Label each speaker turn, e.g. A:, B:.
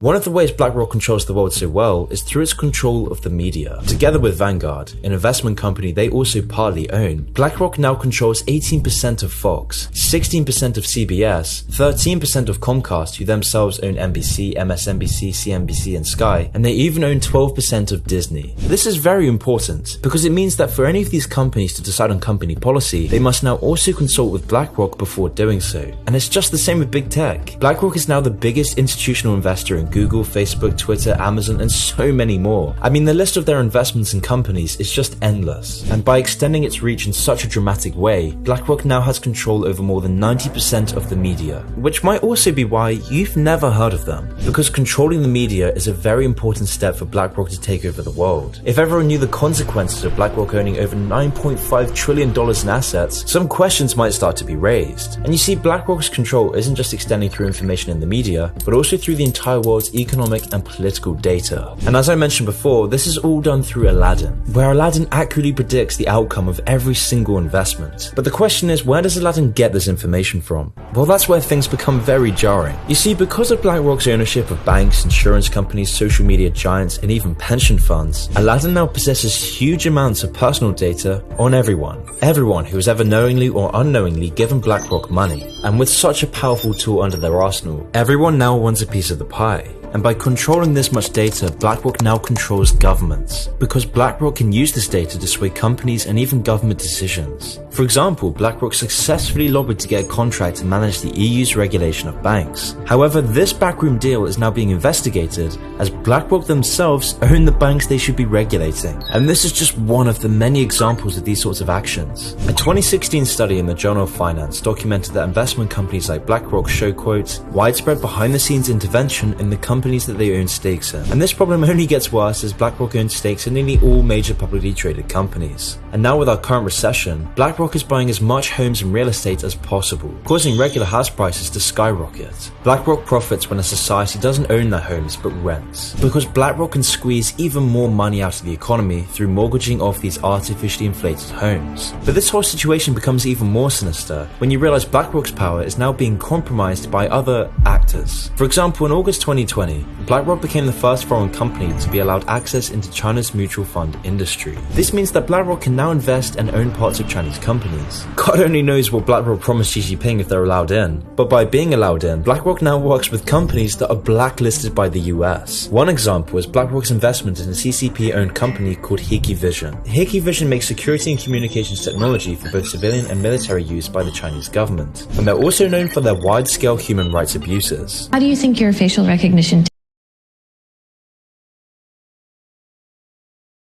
A: One of the ways BlackRock controls the world so well is through its control of the media. Together with Vanguard, an investment company they also partly own, BlackRock now controls 18% of Fox, 16% of CBS, 13% of Comcast, who themselves own NBC, MSNBC, CNBC, and Sky, and they even own 12% of Disney. This is very important because it means that for any of these companies to decide on company policy, they must now also consult with BlackRock before doing so. And it's just the same with big tech. BlackRock is now the biggest institutional investor in Google, Facebook, Twitter, Amazon, and so many more. I mean, the list of their investments in companies is just endless. And by extending its reach in such a dramatic way, BlackRock now has control over more than 90% of the media, which might also be why you've never heard of them. Because controlling the media is a very important step for BlackRock to take over the world. If everyone knew the consequences of BlackRock owning over $9.5 trillion in assets, some questions might start to be raised. And you see, BlackRock's control isn't just extending through information in the media, but also through the entire world's economic and political data. And as I mentioned before, this is all done through Aladdin, where Aladdin accurately predicts the outcome of every single investment. But the question is, where does Aladdin get this information from? Well, that's where things become very jarring. You see, because of BlackRock's ownership of banks, insurance companies, social media giants, and even pension funds, Aladdin now possesses huge amounts of personal data on everyone. Everyone who has ever knowingly or unknowingly given BlackRock money. And with such a powerful tool under their arsenal, everyone now wants a piece of the pie. And by controlling this much data, BlackRock now controls governments, because BlackRock can use this data to sway companies and even government decisions. For example, BlackRock successfully lobbied to get a contract to manage the EU's regulation of banks. However, this backroom deal is now being investigated as BlackRock themselves own the banks they should be regulating. And this is just one of the many examples of these sorts of actions. A 2016 study in the Journal of Finance documented that investment companies like BlackRock show, quote, widespread behind-the-scenes intervention in the companies that they own stakes in. And this problem only gets worse as BlackRock owns stakes in nearly all major publicly traded companies. And now with our current recession, BlackRock is buying as much homes and real estate as possible, causing regular house prices to skyrocket. BlackRock profits when a society doesn't own their homes but rents, because BlackRock can squeeze even more money out of the economy through mortgaging off these artificially inflated homes. But this whole situation becomes even more sinister when you realize BlackRock's power is now being compromised by other actors. For example, in August 2020, BlackRock became the first foreign company to be allowed access into China's mutual fund industry. This means that BlackRock can now invest and own parts of Chinese companies. God only knows what BlackRock promised Xi Jinping if they're allowed in. But by being allowed in, BlackRock now works with companies that are blacklisted by the US. One example is BlackRock's investment in a CCP-owned company called Hikvision. Hikvision makes security and communications technology for both civilian and military use by the Chinese government. And they're also known for their wide-scale human rights abuses.
B: How do you think your facial recognition